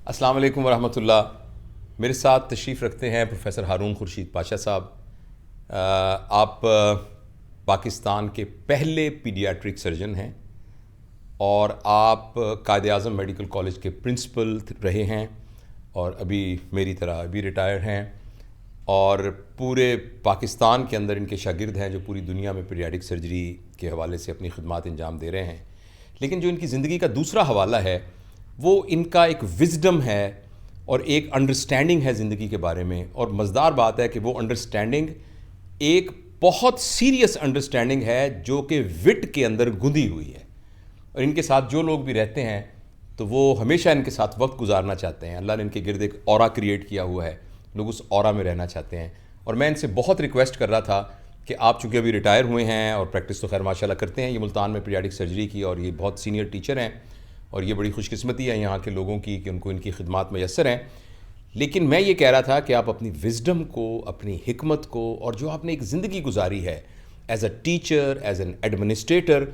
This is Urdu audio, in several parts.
السلام علیکم ورحمۃ اللہ. میرے ساتھ تشریف رکھتے ہیں پروفیسر ہارون خورشید پاشا صاحب. آپ پاکستان کے پہلے پیڈیاٹرک سرجن ہیں اور آپ قائد اعظم میڈیکل کالج کے پرنسپل رہے ہیں اور ابھی میری طرح ابھی ریٹائر ہیں، اور پورے پاکستان کے اندر ان کے شاگرد ہیں جو پوری دنیا میں پیڈیاٹرک سرجری کے حوالے سے اپنی خدمات انجام دے رہے ہیں. لیکن جو ان کی زندگی کا دوسرا حوالہ ہے وہ ان کا ایک وزڈم ہے اور ایک انڈرسٹینڈنگ ہے زندگی کے بارے میں. اور مزدار بات ہے کہ وہ انڈرسٹینڈنگ ایک بہت سیریس انڈرسٹینڈنگ ہے جو کہ وٹ کے اندر گندی ہوئی ہے. اور ان کے ساتھ جو لوگ بھی رہتے ہیں تو وہ ہمیشہ ان کے ساتھ وقت گزارنا چاہتے ہیں. اللہ نے ان کے گرد ایک اورا کریٹ کیا ہوا ہے، لوگ اس اورا میں رہنا چاہتے ہیں. اور میں ان سے بہت ریکویسٹ کر رہا تھا کہ آپ چونکہ ابھی ریٹائر ہوئے ہیں اور پریکٹس تو خیر ماشاء اللہ کرتے ہیں، یہ ملتان میں پیڈیاٹرک سرجری کی اور یہ بہت سینئر ٹیچر ہیں اور یہ بڑی خوش قسمتی ہے یہاں کے لوگوں کی کہ ان کو ان کی خدمات میسر ہیں. لیکن میں یہ کہہ رہا تھا کہ آپ اپنی وزڈم کو، اپنی حکمت کو، اور جو آپ نے ایک زندگی گزاری ہے as a teacher, as an administrator,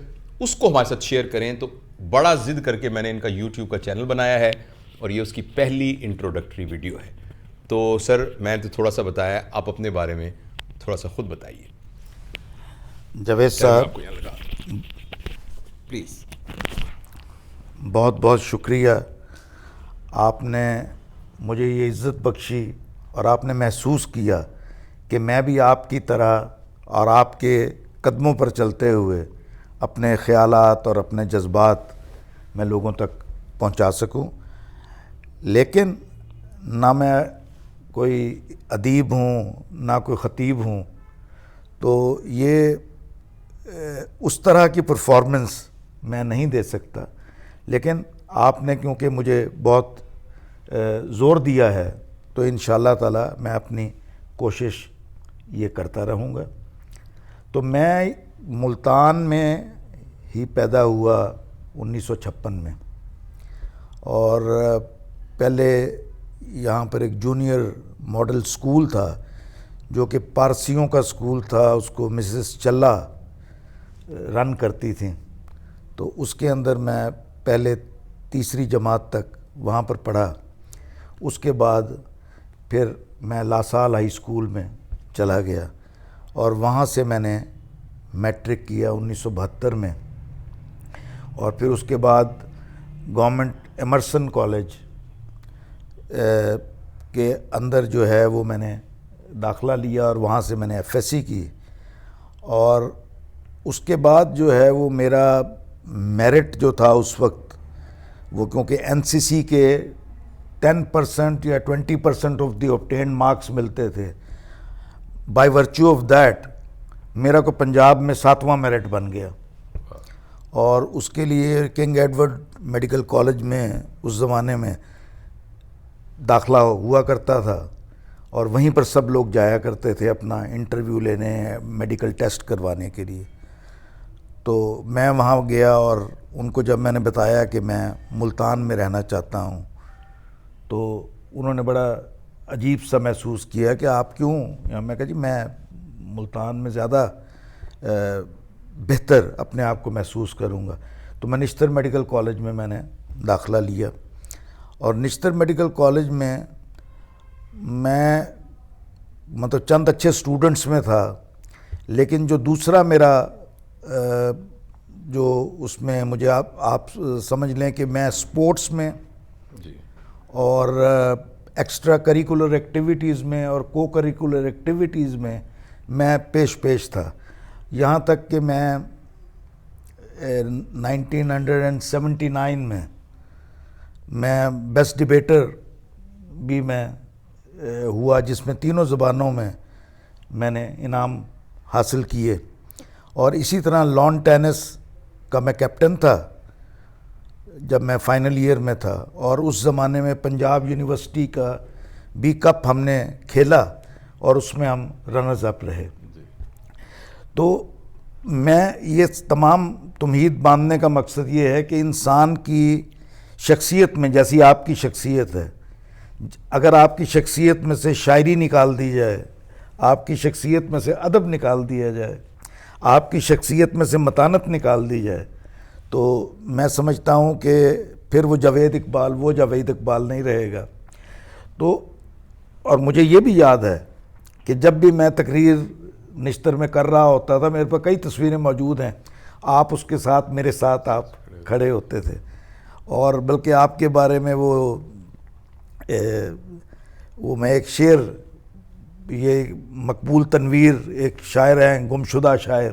اس کو ہمارے ساتھ شیئر کریں. تو بڑا ضد کر کے میں نے ان کا یوٹیوب کا چینل بنایا ہے اور یہ اس کی پہلی انٹروڈکٹری ویڈیو ہے. تو سر میں تو تھوڑا سا بتایا، آپ اپنے بارے میں تھوڑا سا خود بتائیے. جاوید صاحب پلیز. بہت بہت شکریہ. آپ نے مجھے یہ عزت بخشی اور آپ نے محسوس کیا کہ میں بھی آپ کی طرح اور آپ کے قدموں پر چلتے ہوئے اپنے خیالات اور اپنے جذبات میں لوگوں تک پہنچا سکوں. لیکن نہ میں کوئی ادیب ہوں نہ کوئی خطیب ہوں، تو یہ اس طرح کی پرفارمنس میں نہیں دے سکتا. لیکن آپ نے کیونکہ مجھے بہت زور دیا ہے تو انشاءاللہ تعالی میں اپنی کوشش یہ کرتا رہوں گا. تو میں ملتان میں ہی پیدا ہوا 1956 میں، اور پہلے یہاں پر ایک جونیئر ماڈل سکول تھا جو کہ پارسیوں کا سکول تھا، اس کو مسز چلہ رن کرتی تھیں. تو اس کے اندر میں پہلے تیسری جماعت تک وہاں پر پڑھا. اس کے بعد پھر میں لاسال ہائی اسکول میں چلا گیا اور وہاں سے میں نے میٹرک کیا 1972 میں. اور پھر اس کے بعد گورنمنٹ ایمرسن کالج کے اندر جو ہے وہ میں نے داخلہ لیا اور وہاں سے میں نے ایف ایس سی کی. اور اس کے بعد جو ہے وہ میرا میرٹ جو تھا اس وقت، وہ کیونکہ این سی سی کے 10% یا 20% آف دی obtained مارکس ملتے تھے، بائی ورچو آف دیٹ میرا کو پنجاب میں 7واں میرٹ بن گیا. اور اس کے لیے کنگ ایڈورڈ میڈیکل کالج میں اس زمانے میں داخلہ ہوا کرتا تھا اور وہیں پر سب لوگ جایا کرتے تھے اپنا انٹرویو لینے، میڈیکل ٹیسٹ کروانے کے لیے. تو میں وہاں گیا اور ان کو جب میں نے بتایا کہ میں ملتان میں رہنا چاہتا ہوں تو انہوں نے بڑا عجیب سا محسوس کیا کہ آپ کیوں. میں کہا جی میں ملتان میں زیادہ بہتر اپنے آپ کو محسوس کروں گا. تو میں نشتر میڈیکل کالج میں نے داخلہ لیا اور نشتر میڈیکل کالج میں میں مطلب چند اچھے سٹوڈنٹس میں تھا. لیکن جو دوسرا میرا جو اس میں مجھے آپ سمجھ لیں کہ میں سپورٹس میں جی اور ایکسٹرا کریکولر ایکٹیویٹیز میں اور کو کریکولر ایکٹیویٹیز میں پیش تھا. یہاں تک کہ میں 1979 میں بیسٹ ڈیبیٹر بھی میں ہوا، جس میں تینوں زبانوں میں نے انعام حاصل کیے. اور اسی طرح لان ٹینس کا میں کیپٹن تھا جب میں فائنل ایئر میں تھا، اور اس زمانے میں پنجاب یونیورسٹی کا بھی کپ ہم نے کھیلا اور اس میں ہم رنرز اپ رہے. تو میں یہ تمام تمہید باندھنے کا مقصد یہ ہے کہ انسان کی شخصیت میں، جیسی آپ کی شخصیت ہے، اگر آپ کی شخصیت میں سے شاعری نکال دی جائے، آپ کی شخصیت میں سے ادب نکال دیا جائے، آپ کی شخصیت میں سے متانت نکال دی جائے، تو میں سمجھتا ہوں کہ پھر وہ جاوید اقبال نہیں رہے گا. تو اور مجھے یہ بھی یاد ہے کہ جب بھی میں تقریر نشتر میں کر رہا ہوتا تھا, میرے پاس کئی تصویریں موجود ہیں, آپ اس کے ساتھ میرے ساتھ آپ کھڑے ہوتے تھے. اور بلکہ آپ کے بارے میں وہ میں ایک شعر, یہ مقبول تنویر ایک شاعر ہیں, گمشدہ شاعر,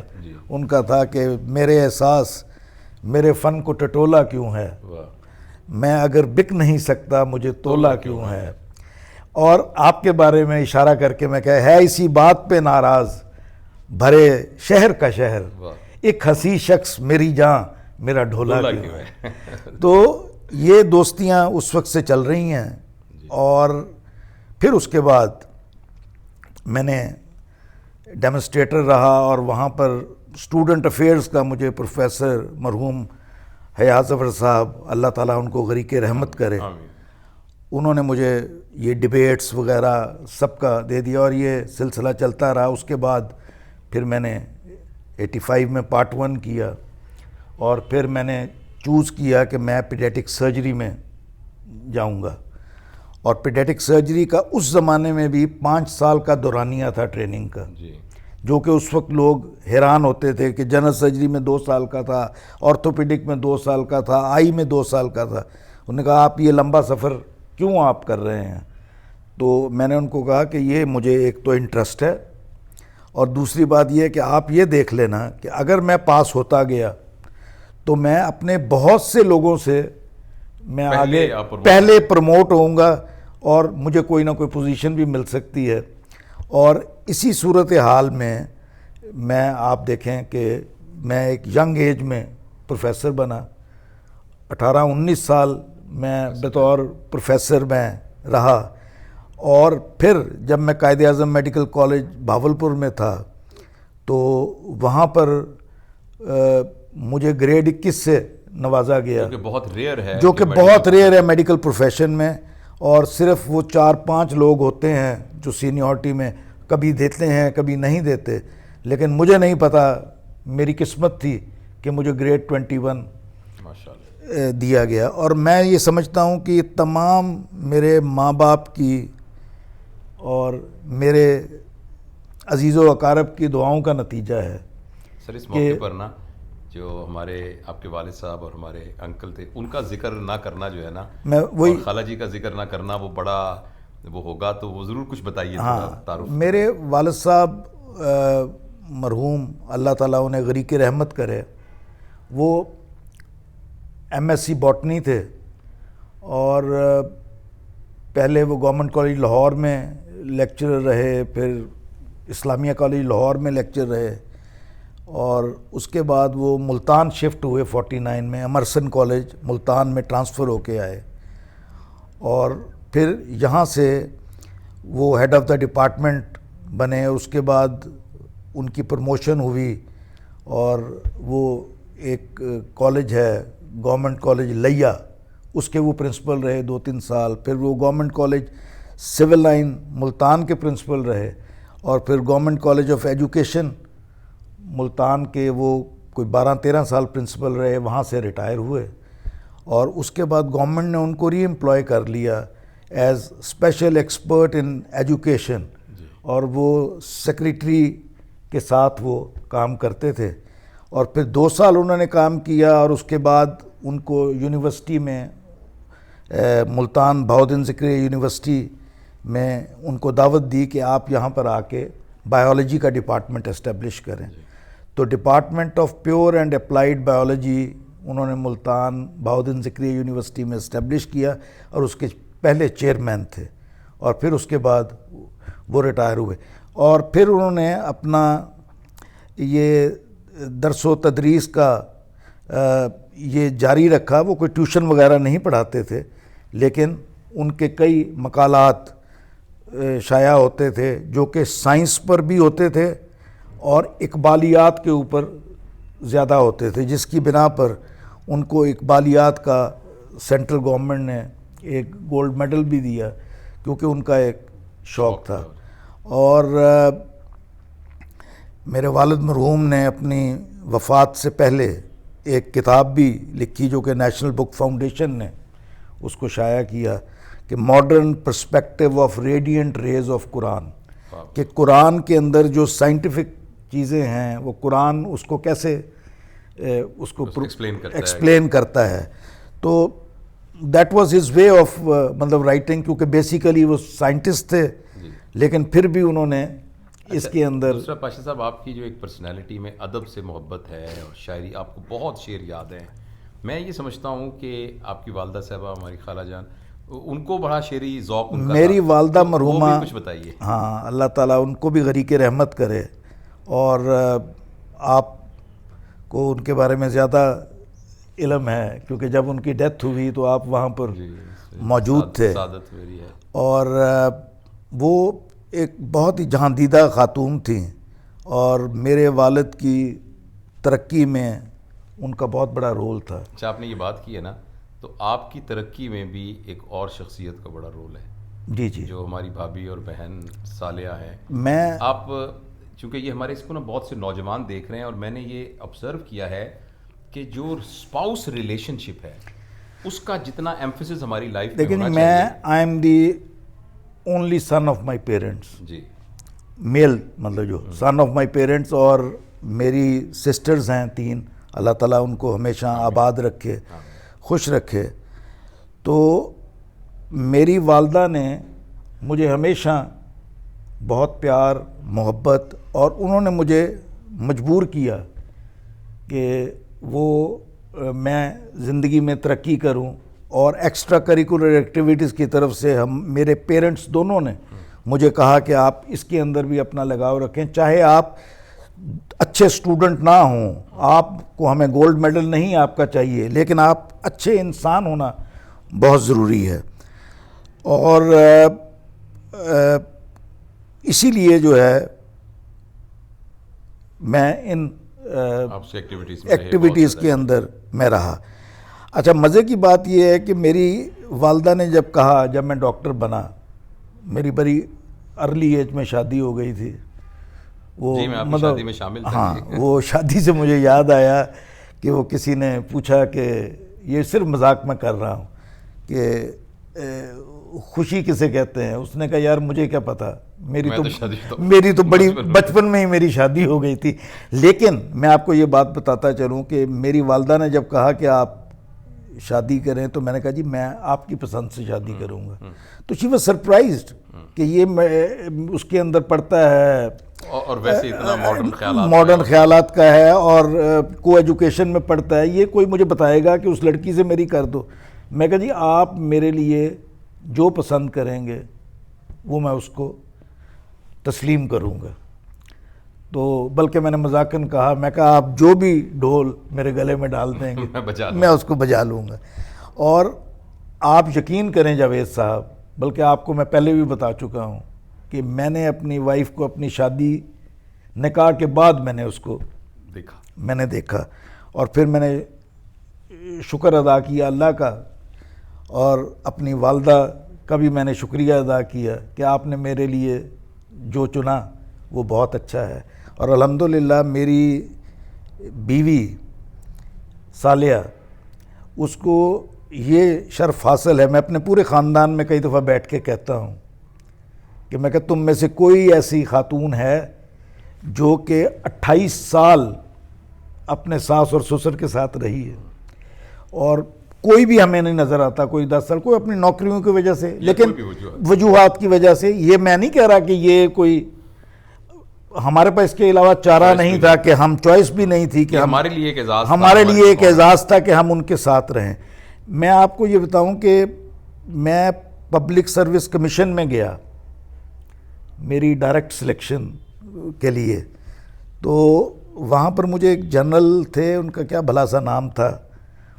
ان کا تھا کہ میرے احساس میرے فن کو ٹٹولا کیوں ہے, میں اگر بک نہیں سکتا مجھے تولا کیوں ہے. اور آپ کے بارے میں اشارہ کر کے میں کہا ہے اسی بات پہ ناراض بھرے شہر کا شہر, ایک ہنسی شخص میری جان میرا ڈھولا کیوں ہے. تو یہ دوستیاں اس وقت سے چل رہی ہیں. اور پھر اس کے بعد میں نے ڈیمونسٹریٹر رہا, اور وہاں پر اسٹوڈنٹ افیئرز کا مجھے پروفیسر مرحوم حیات ظفر صاحب, اللہ تعالیٰ ان کو غریق رحمت کرے, انہوں نے مجھے یہ ڈیبیٹس وغیرہ سب کا دے دیا, اور یہ سلسلہ چلتا رہا. اس کے بعد پھر میں نے 85 میں پارٹ 1 کیا, اور پھر میں نے چوز کیا کہ میں پیڈیاٹک سرجری میں جاؤں گا. اور پیڈیاٹک سرجری کا اس زمانے میں بھی 5 سال کا دورانیہ تھا ٹریننگ کا, جو کہ اس وقت لوگ حیران ہوتے تھے کہ جنرل سرجری میں 2 سال کا تھا, آرتھوپیڈک میں 2 سال کا تھا, آئی میں 2 سال کا تھا. انہوں نے کہا آپ یہ لمبا سفر کیوں آپ کر رہے ہیں؟ تو میں نے ان کو کہا کہ یہ مجھے ایک تو انٹرسٹ ہے, اور دوسری بات یہ ہے کہ آپ یہ دیکھ لینا کہ اگر میں پاس ہوتا گیا تو میں اپنے بہت سے لوگوں سے میں آگے پہلے پروموٹ ہوں گا, اور مجھے کوئی نہ کوئی پوزیشن بھی مل سکتی ہے. اور اسی صورتحال میں آپ دیکھیں کہ میں ایک ینگ ایج میں پروفیسر بنا, 18-19 سال میں بطور پروفیسر میں رہا. اور پھر جب میں قائد اعظم میڈیکل کالج بھاولپور میں تھا تو وہاں پر مجھے گریڈ 21 سے نوازا گیا, جو کہ بہت ریئر ہے میڈیکل پروفیشن میں. اور صرف وہ 4-5 لوگ ہوتے ہیں جو سینیورٹی میں کبھی دیتے ہیں کبھی نہیں دیتے, لیکن مجھے نہیں پتا, میری قسمت تھی کہ مجھے گریڈ 21 دیا گیا. اور میں یہ سمجھتا ہوں کہ تمام میرے ماں باپ کی اور میرے عزیز و اقارب کی دعاؤں کا نتیجہ ہے. سر اس موقع پر نا جو ہمارے آپ کے والد صاحب اور ہمارے انکل تھے, ان کا ذکر نہ کرنا جو ہے نا, اور خالہ جی کا ذکر نہ کرنا وہ بڑا وہ ہوگا, تو وہ ضرور کچھ بتائیے. تعارف. میرے والد صاحب مرحوم اللہ تعالیٰ انہیں غریق رحمت کرے, وہ MSc باٹنی تھے, اور پہلے وہ گورنمنٹ کالج لاہور میں لیکچرر رہے, پھر اسلامیہ کالج لاہور میں لیکچر رہے, اور اس کے بعد وہ ملتان شفٹ ہوئے 49 میں, امرسن کالج ملتان میں ٹرانسفر ہو کے آئے, اور پھر یہاں سے وہ ہیڈ آف دا ڈپارٹمنٹ بنے. اس کے بعد ان کی پروموشن ہوئی, اور وہ ایک کالج ہے گورنمنٹ کالج لیا, اس کے وہ پرنسپل رہے 2-3 سال. پھر وہ government college civil line Multan کے پرنسپل رہے, اور پھر government college of education Multan کے وہ کوئی 12-13 سال پرنسپل رہے, وہاں سے ریٹائر ہوئے. اور اس کے بعد گورنمنٹ نے ان کو ری امپلائی کر لیا as special expert in education, اور وہ سیکریٹری کے ساتھ وہ کام کرتے تھے. اور پھر 2 سال انہوں نے کام کیا, اور اس کے بعد ان کو یونیورسٹی میں ملتان بہاؤالدین ذکریہ یونیورسٹی میں ان کو دعوت دی کہ آپ یہاں پر آ کے بایولوجی کا ڈپارٹمنٹ اسٹیبلش کریں. تو department of pure and applied biology انہوں نے ملتان بہاؤالدین ذکریہ یونیورسٹی میں اسٹیبلش کیا, اور اس کے پہلے چیئرمین تھے, اور پھر اس کے بعد وہ ریٹائر ہوئے. اور پھر انہوں نے اپنا یہ درس و تدریس کا یہ جاری رکھا. وہ کوئی ٹیوشن وغیرہ نہیں پڑھاتے تھے, لیکن ان کے کئی مقالات شائع ہوتے تھے جو کہ سائنس پر بھی ہوتے تھے اور اقبالیات کے اوپر زیادہ ہوتے تھے, جس کی بنا پر ان کو اقبالیات کا سینٹرل گورنمنٹ نے ایک گولڈ میڈل بھی دیا, کیونکہ ان کا ایک شوق تھا. اور میرے والد مرحوم نے اپنی وفات سے پہلے ایک کتاب بھی لکھی جو کہ نیشنل بک فاؤنڈیشن نے اس کو شائع کیا کہ modern perspective of radiant rays of Quran, کہ قرآن کے اندر جو سائنٹیفک چیزیں ہیں وہ قرآن اس کو کیسے اس کو ایکسپلین کرتا ہے. تو that was his way of مطلب رائٹنگ، کیونکہ بیسیکلی وہ سائنٹسٹ تھے لیکن پھر بھی انہوں نے اس کے اندر. دوسرا پاشا صاحب، آپ کی جو ایک پرسنالٹی میں ادب سے محبت ہے اور شاعری، آپ کو بہت شعر یاد ہیں. میں یہ سمجھتا ہوں کہ آپ کی والدہ صاحبہ، ہماری خالہ جان، ان کو بڑا شعری ذوق ان کا میری والدہ مرحومہ، کچھ بتائیے. ہاں، اللہ تعالیٰ ان کو بھی غریق رحمت کرے، اور آپ کو ان کے بارے میں زیادہ علم ہے کیونکہ جب ان کی ڈیتھ ہوئی تو آپ وہاں پر موجود تھے. سعادت میری ہے. اور وہ ایک بہت ہی جہاندیدہ خاتون تھیں، اور میرے والد کی ترقی میں ان کا بہت بڑا رول تھا. اچھا، آپ نے یہ بات کی ہے نا، تو آپ کی ترقی میں بھی ایک اور شخصیت کا بڑا رول ہے. جی جی. جو ہماری بھابھی اور بہن صالحہ ہیں. میں آپ چونکہ یہ ہمارے اس کو نا بہت سے نوجوان دیکھ رہے ہیں، اور میں نے یہ آبزرو کیا ہے کہ جو اسپاؤس ریلیشن شپ ہے اس کا جتنا ایمفیسس ہماری لائف میں لیکن ہونا میں چاہیے. I am the only son of my parents. جی. میل مطلب جو سن آف مائی پیرنٹس، اور میری سسٹرز ہیں 3. اللہ تعالیٰ ان کو ہمیشہ آباد رکھے، خوش رکھے. تو میری والدہ نے مجھے ہمیشہ بہت پیار، محبت، اور انہوں نے مجھے مجبور کیا کہ وہ میں زندگی میں ترقی کروں، اور ایکسٹرا کریکولر ایکٹیویٹیز کی طرف سے میرے پیرنٹس دونوں نے مجھے کہا کہ آپ اس کے اندر بھی اپنا لگاؤ رکھیں، چاہے آپ اچھے اسٹوڈنٹ نہ ہوں، آپ کو ہمیں گولڈ میڈل نہیں آپ کا چاہیے، لیکن آپ اچھے انسان ہونا بہت ضروری ہے. اور اسی لیے جو ہے میں ان ایکٹیویٹیز کے اندر میں رہا. اچھا، مزے کی بات یہ ہے کہ میری والدہ نے جب کہا، جب میں ڈاکٹر بنا، میری بڑی ارلی ایج میں شادی ہو گئی تھی. وہ شادی میں شامل تھا. ہاں، وہ شادی سے مجھے یاد آیا کہ وہ کسی نے پوچھا کہ یہ صرف مذاق میں کر رہا ہوں کہ خوشی کسے کہتے ہیں. اس نے کہا یار مجھے کیا پتا، میری تو بڑی بچپن میں ہی میری شادی ہو گئی تھی. لیکن میں آپ کو یہ بات بتاتا چلوں کہ میری والدہ نے جب کہا کہ آپ شادی کریں تو میں نے کہا جی میں آپ کی پسند سے شادی کروں گا. تو شی واز سرپرائزڈ کہ یہ اس کے اندر پڑتا ہے، اور ویسے اتنا ماڈرن خیالات کا ہے، اور کو ایجوکیشن میں پڑھتا ہے. یہ کوئی مجھے بتائے گا کہ اس لڑکی سے میری کر دو. میں کہا جی آپ میرے لیے جو پسند کریں گے وہ میں اس کو تسلیم کروں گا. تو بلکہ میں نے مذاقاً کہا، میں کہا آپ جو بھی ڈھول میرے گلے میں ڈال دیں گے میں اس کو بجا لوں گا. اور آپ یقین کریں جاوید صاحب، بلکہ آپ کو میں پہلے بھی بتا چکا ہوں کہ میں نے اپنی وائف کو اپنی شادی نکاح کے بعد میں نے اس کو دیکھا، اور پھر میں نے شکر ادا کیا اللہ کا، اور اپنی والدہ کا بھی میں نے شکریہ ادا کیا کہ آپ نے میرے لیے جو چنا وہ بہت اچھا ہے. اور الحمدللہ میری بیوی صالحہ، اس کو یہ شرف حاصل ہے. میں اپنے پورے خاندان میں کئی دفعہ بیٹھ کے کہتا ہوں کہ میں کہ تم میں سے کوئی ایسی خاتون ہے جو کہ 28 سال اپنے ساس اور سسر کے ساتھ رہی ہے، اور کوئی بھی ہمیں نہیں نظر آتا، کوئی 10 سال، کوئی اپنی نوکریوں کی وجہ سے، لیکن وجوہات کی وجہ سے. یہ میں نہیں کہہ رہا کہ یہ کوئی ہمارے پاس اس کے علاوہ چارہ نہیں تھا، کہ ہم چوائس بھی نہیں تھی کہ ہمارے لیے ایک اعزاز تھا کہ ہم ان کے ساتھ رہیں. میں آپ کو یہ بتاؤں کہ میں پبلک سروس کمیشن میں گیا میری ڈائریکٹ سلیکشن کے لیے، تو وہاں پر مجھے ایک جنرل تھے، ان کا کیا بھلا سا نام تھا،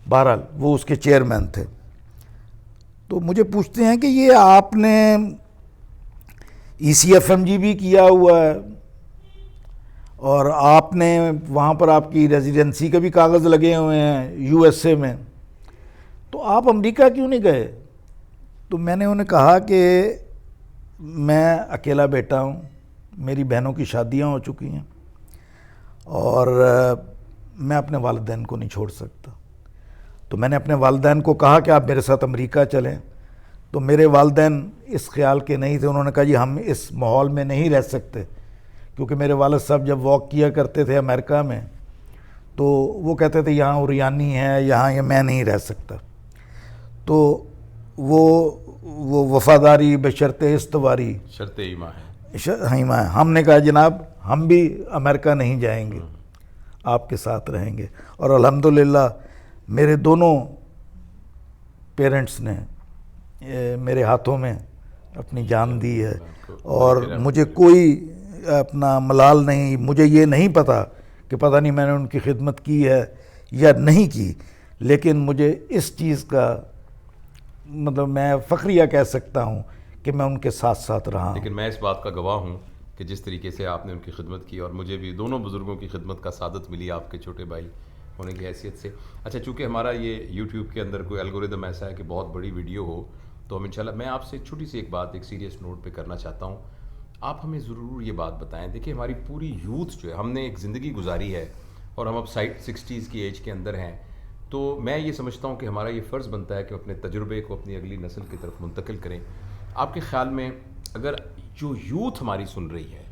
بہرحال وہ اس کے چیئرمین تھے. تو مجھے پوچھتے ہیں کہ یہ آپ نے ECFMG بھی کیا ہوا ہے، اور آپ نے وہاں پر آپ کی ریزیڈنسی کا بھی کاغذ لگے ہوئے ہیں USA میں، تو آپ امریکہ کیوں نہیں گئے؟ تو میں نے انہیں کہا کہ میں اکیلا بیٹا ہوں، میری بہنوں کی شادیاں ہو چکی ہیں، اور میں اپنے والدین کو نہیں چھوڑ سکتا. تو میں نے اپنے والدین کو کہا کہ آپ میرے ساتھ امریکہ چلیں. تو میرے والدین اس خیال کے نہیں تھے. انہوں نے کہا جی ہم اس ماحول میں نہیں رہ سکتے, کیونکہ میرے والد صاحب جب واک کیا کرتے تھے امریکہ میں تو وہ کہتے تھے یہاں اوریانی ہے, یہاں یہ میں نہیں رہ سکتا. تو وہ وفاداری بشرط استواری شرط ایمان ہے. ہم نے کہا جناب ہم بھی امریکہ نہیں جائیں گے, آپ کے ساتھ رہیں گے. اور الحمدللہ میرے دونوں پیرنٹس نے میرے ہاتھوں میں اپنی جان دی ہے, اور مجھے کوئی اپنا ملال نہیں. مجھے یہ نہیں پتا کہ پتہ نہیں میں نے ان کی خدمت کی ہے یا نہیں کی, لیکن مجھے اس چیز کا مطلب میں فخریہ کہہ سکتا ہوں کہ میں ان کے ساتھ ساتھ رہا ہوں. لیکن میں اس بات کا گواہ ہوں کہ جس طریقے سے آپ نے ان کی خدمت کی, اور مجھے بھی دونوں بزرگوں کی خدمت کا سعادت ملی آپ کے چھوٹے بھائی ہونے کی حیثیت سے. اچھا, چونکہ ہمارا یہ یوٹیوب کے اندر کوئی الگوریدم ایسا ہے کہ بہت بڑی ویڈیو ہو, تو ہم انشاءاللہ میں آپ سے چھوٹی سی ایک بات ایک سیریس نوٹ پہ کرنا چاہتا ہوں. آپ ہمیں ضرور یہ بات بتائیں. دیکھیں ہماری پوری یوتھ جو ہے, ہم نے ایک زندگی گزاری ہے اور ہم اب 60s کی ایج کے اندر ہیں, تو میں یہ سمجھتا ہوں کہ ہمارا یہ فرض بنتا ہے کہ اپنے تجربے کو اپنی اگلی نسل کی طرف منتقل کریں. آپ کے خیال میں اگر جو یوتھ ہماری سن رہی ہے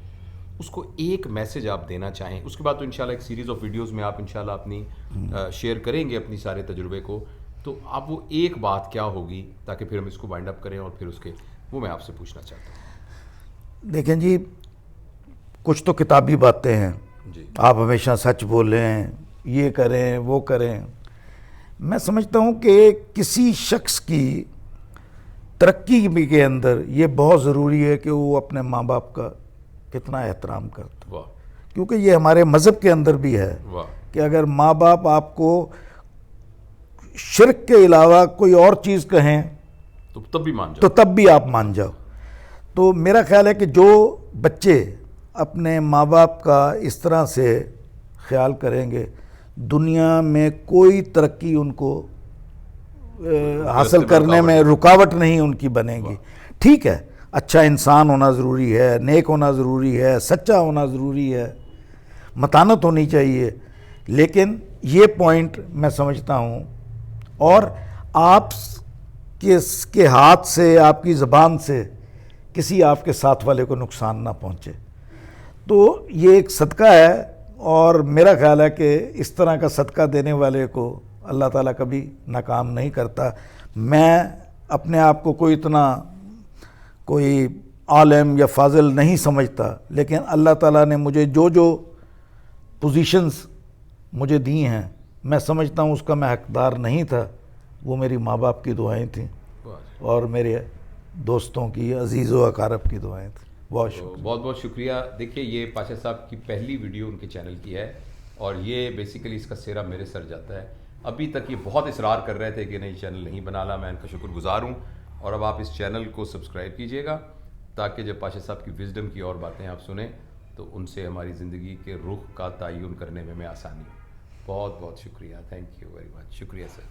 اس کو ایک میسج آپ دینا چاہیں, اس کے بعد تو انشاءاللہ ایک سیریز آف ویڈیوز میں آپ انشاءاللہ اپنی شیئر کریں گے اپنی سارے تجربے کو, تو آپ وہ ایک بات کیا ہوگی تاکہ پھر ہم اس کو وائنڈ اپ کریں, اور پھر اس کے وہ میں آپ سے پوچھنا چاہتا ہوں. دیکھیں جی, کچھ تو کتابی باتیں ہیں جی, آپ ہمیشہ سچ بولیں, یہ کریں وہ کریں. میں سمجھتا ہوں کہ کسی شخص کی ترقی کے اندر یہ بہت ضروری ہے کہ وہ اپنے ماں باپ کا کتنا احترام کرتا, واہ کیونکہ یہ ہمارے مذہب کے اندر بھی ہے واہ, کہ اگر ماں باپ آپ کو شرک کے علاوہ کوئی اور چیز کہیں تو تب بھی مان تو جاؤ. تب بھی آپ مان جاؤ. تو میرا خیال ہے کہ جو بچے اپنے ماں باپ کا اس طرح سے خیال کریں گے, دنیا میں کوئی ترقی ان کو حاصل کرنے میں رکاوٹ نہیں ان کی بنے گی. ٹھیک ہے, اچھا انسان ہونا ضروری ہے, نیک ہونا ضروری ہے, سچا ہونا ضروری ہے, متانت ہونی چاہیے, لیکن یہ پوائنٹ میں سمجھتا ہوں, اور آپ کے ہاتھ سے آپ کی زبان سے کسی آپ کے ساتھ والے کو نقصان نہ پہنچے. تو یہ ایک صدقہ ہے, اور میرا خیال ہے کہ اس طرح کا صدقہ دینے والے کو اللہ تعالیٰ کبھی ناکام نہیں کرتا. میں اپنے آپ کو کوئی عالم یا فاضل نہیں سمجھتا, لیکن اللہ تعالیٰ نے مجھے جو پوزیشنز مجھے دی ہیں, میں سمجھتا ہوں اس کا میں حقدار نہیں تھا. وہ میری ماں باپ کی دعائیں تھیں اور میرے دوستوں کی, عزیز و اقارب کی دعائیں تھیں. بہت شکریہ. بہت بہت شکریہ. دیکھیے یہ پاشا صاحب کی پہلی ویڈیو ان کے چینل کی ہے, اور یہ بیسیکلی اس کا سہرا میرے سر جاتا ہے. ابھی تک یہ بہت اصرار کر رہے تھے کہ نہیں چینل نہیں بنانا, میں ان کا شکر گزار ہوں. اور اب آپ اس چینل کو سبسکرائب کیجئے گا تاکہ جب پاشا صاحب کی وزڈم کی اور باتیں آپ سنیں تو ان سے ہماری زندگی کے رخ کا تعین کرنے میں آسانی ہو. بہت بہت شکریہ. Thank you very much. شکریہ سر.